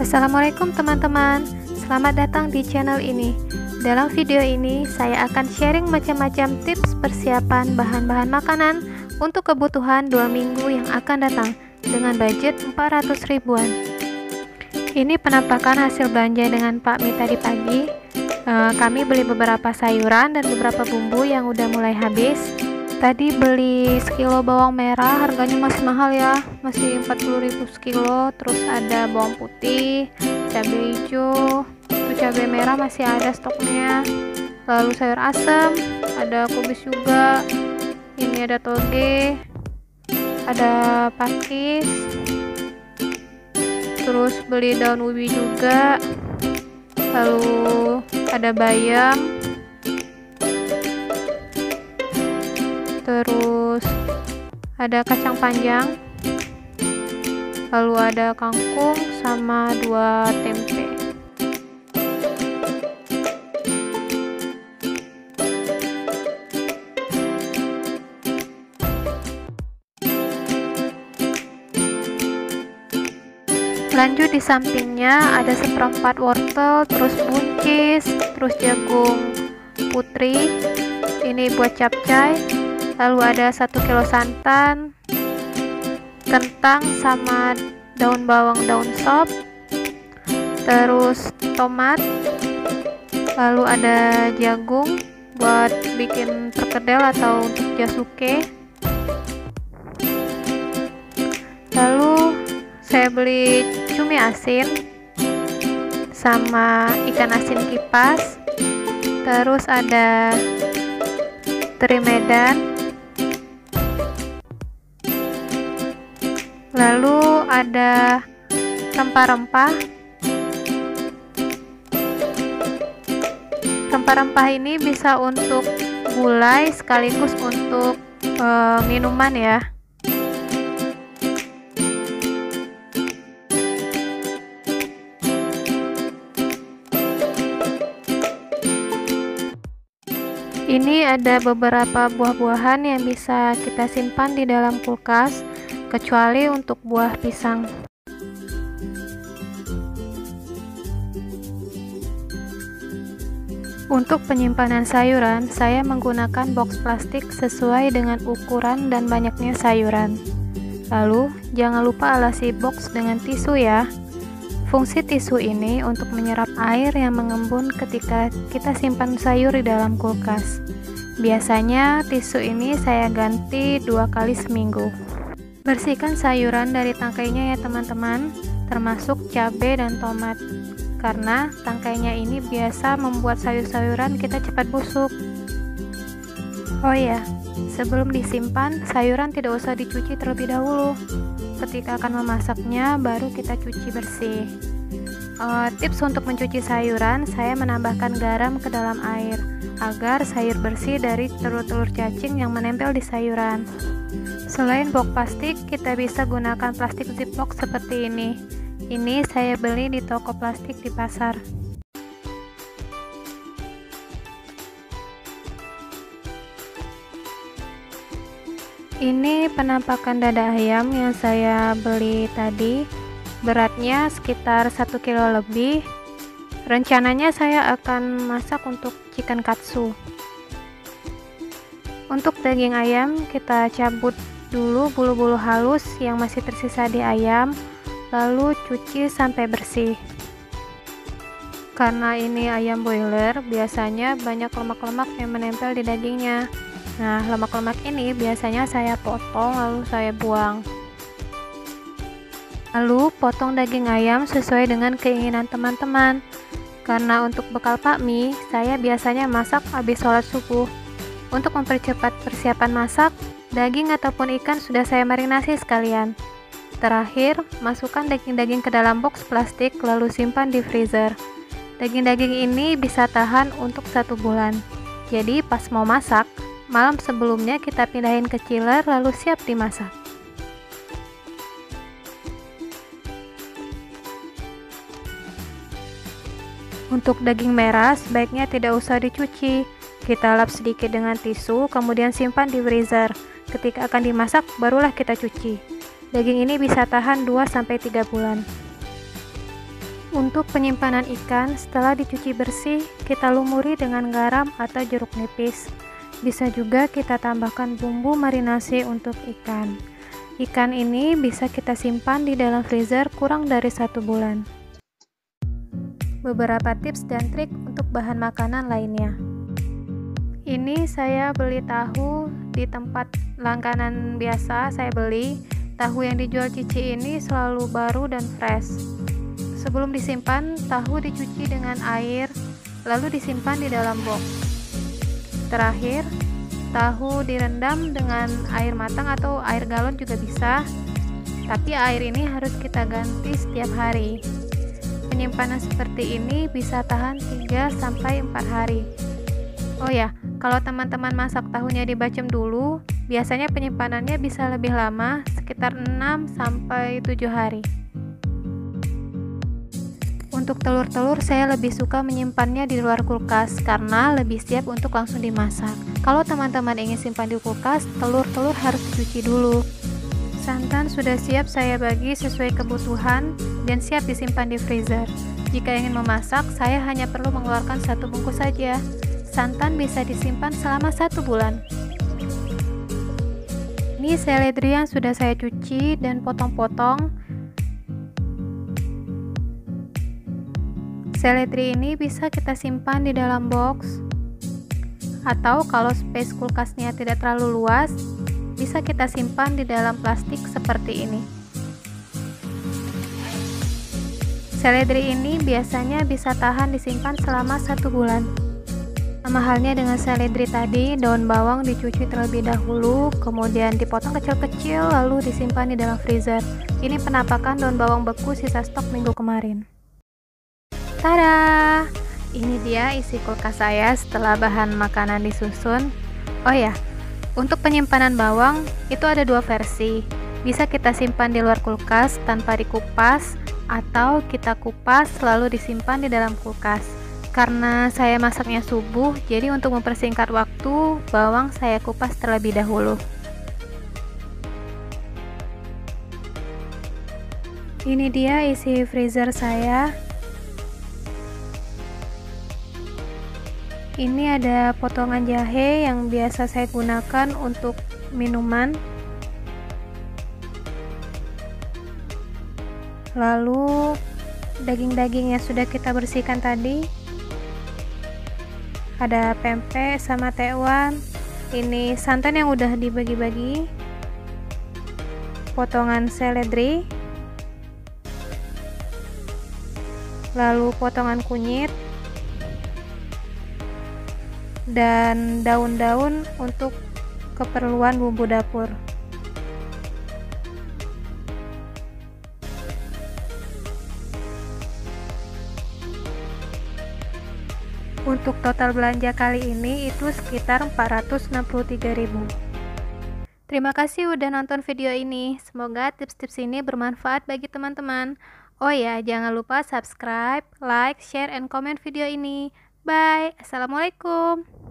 Assalamualaikum teman-teman, selamat datang di channel ini. Dalam video ini, saya akan sharing macam-macam tips persiapan bahan-bahan makanan untuk kebutuhan 2 minggu yang akan datang dengan budget 400 ribuan. Ini penampakan hasil belanja dengan Pak Mi tadi pagi. Kami beli beberapa sayuran dan beberapa bumbu yang udah mulai habis. Tadi beli sekilo bawang merah, harganya masih mahal ya, masih 40.000 sekilo. Terus ada bawang putih, cabai hijau, itu cabai merah masih ada stoknya. Lalu sayur asam, ada kubis juga. Ini ada toge, ada pakis. Terus beli daun ubi juga. Lalu ada bayam. Terus ada kacang panjang, lalu ada kangkung sama 2 tempe. Lanjut di sampingnya ada seperempat wortel, terus buncis, terus jagung putri, ini buat capcay. Lalu ada 1 kilo santan, kentang sama daun bawang, daun sop, terus tomat, lalu ada jagung buat bikin perkedel atau untuk jasuke. Lalu saya beli cumi asin sama ikan asin kipas, terus ada teri Medan. Lalu ada rempah-rempah. Rempah-rempah ini bisa untuk gulai sekaligus untuk minuman ya. Ini ada beberapa buah-buahan yang bisa kita simpan di dalam kulkas, kecuali untuk buah pisang. Untuk penyimpanan sayuran, saya menggunakan box plastik sesuai dengan ukuran dan banyaknya sayuran. Lalu, jangan lupa alasi box dengan tisu ya. Fungsi tisu ini untuk menyerap air yang mengembun ketika kita simpan sayur di dalam kulkas. Biasanya tisu ini saya ganti 2 kali seminggu. Bersihkan sayuran dari tangkainya ya teman-teman, termasuk cabai dan tomat, karena tangkainya ini biasa membuat sayur-sayuran kita cepat busuk. Oh ya, sebelum disimpan, sayuran tidak usah dicuci terlebih dahulu. Ketika akan memasaknya, baru kita cuci bersih. Tips untuk mencuci sayuran, saya menambahkan garam ke dalam air, agar sayur bersih dari telur-telur cacing yang menempel di sayuran. Selain box plastik, kita bisa gunakan plastik ziplock seperti ini. Ini saya beli di toko plastik di pasar. Ini penampakan dada ayam yang saya beli tadi. Beratnya sekitar 1 kilo lebih. Rencananya saya akan masak untuk chicken katsu. Untuk daging ayam, kita cabut dulu bulu-bulu halus yang masih tersisa di ayam, lalu cuci sampai bersih. Karena ini ayam broiler, biasanya banyak lemak-lemak yang menempel di dagingnya. Nah, lemak-lemak ini biasanya saya potong lalu saya buang. Lalu potong daging ayam sesuai dengan keinginan teman-teman. Karena untuk bekal Pak Mi, saya biasanya masak habis sholat subuh. Untuk mempercepat persiapan masak, daging ataupun ikan sudah saya marinasi sekalian. Terakhir, masukkan daging-daging ke dalam box plastik lalu simpan di freezer. Daging-daging ini bisa tahan untuk 1 bulan. Jadi pas mau masak, malam sebelumnya kita pindahin ke chiller lalu siap dimasak. Untuk daging merah, sebaiknya tidak usah dicuci. Kita lap sedikit dengan tisu, kemudian simpan di freezer. Ketika akan dimasak, barulah kita cuci. Daging ini bisa tahan 2-3 bulan. Untuk penyimpanan ikan, setelah dicuci bersih, kita lumuri dengan garam atau jeruk nipis. Bisa juga kita tambahkan bumbu marinasi untuk ikan. Ikan ini bisa kita simpan di dalam freezer kurang dari 1 bulan. Beberapa tips dan trik untuk bahan makanan lainnya. Ini saya beli tahu di tempat langganan biasa, saya beli. Tahu yang dijual Cici ini selalu baru dan fresh. Sebelum disimpan, tahu dicuci dengan air, lalu disimpan di dalam box. Terakhir, tahu direndam dengan air matang atau air galon juga bisa, tapi air ini harus kita ganti setiap hari. Penyimpanan seperti ini bisa tahan 3-4 hari. Oh ya, kalau teman-teman masak tahunya dibacem dulu, biasanya penyimpanannya bisa lebih lama, sekitar 6-7 hari. Untuk telur-telur saya lebih suka menyimpannya di luar kulkas karena lebih siap untuk langsung dimasak. Kalau teman-teman ingin simpan di kulkas, telur-telur harus dicuci dulu. Santan sudah siap saya bagi sesuai kebutuhan dan siap disimpan di freezer. Jika ingin memasak, saya hanya perlu mengeluarkan 1 bungkus saja. Santan bisa disimpan selama 1 bulan. Ini seledri yang sudah saya cuci dan potong-potong. Seledri ini bisa kita simpan di dalam box, atau kalau space kulkasnya tidak terlalu luas, bisa kita simpan di dalam plastik seperti ini. Seledri ini biasanya bisa tahan disimpan selama 1 bulan. Sama halnya dengan seledri tadi, daun bawang dicuci terlebih dahulu, kemudian dipotong kecil-kecil lalu disimpan di dalam freezer. Ini penampakan daun bawang beku sisa stok minggu kemarin. Tada! Ini dia isi kulkas saya setelah bahan makanan disusun. Oh ya, untuk penyimpanan bawang itu ada 2 versi. Bisa kita simpan di luar kulkas tanpa dikupas, atau kita kupas lalu disimpan di dalam kulkas. Karena saya masaknya subuh, jadi untuk mempersingkat waktu, bawang saya kupas terlebih dahulu. Ini dia isi freezer saya. Ini ada potongan jahe yang biasa saya gunakan untuk minuman. Lalu daging-daging yang sudah kita bersihkan tadi. Ada pempek sama tekwan. Ini santan yang udah dibagi-bagi. Potongan seledri. Lalu potongan kunyit. Dan daun-daun untuk keperluan bumbu dapur. Untuk total belanja kali ini itu sekitar 463.000. Terima kasih udah nonton video ini. Semoga tips-tips ini bermanfaat bagi teman-teman. Oh ya, jangan lupa subscribe, like, share, and comment video ini. Bye. Assalamualaikum.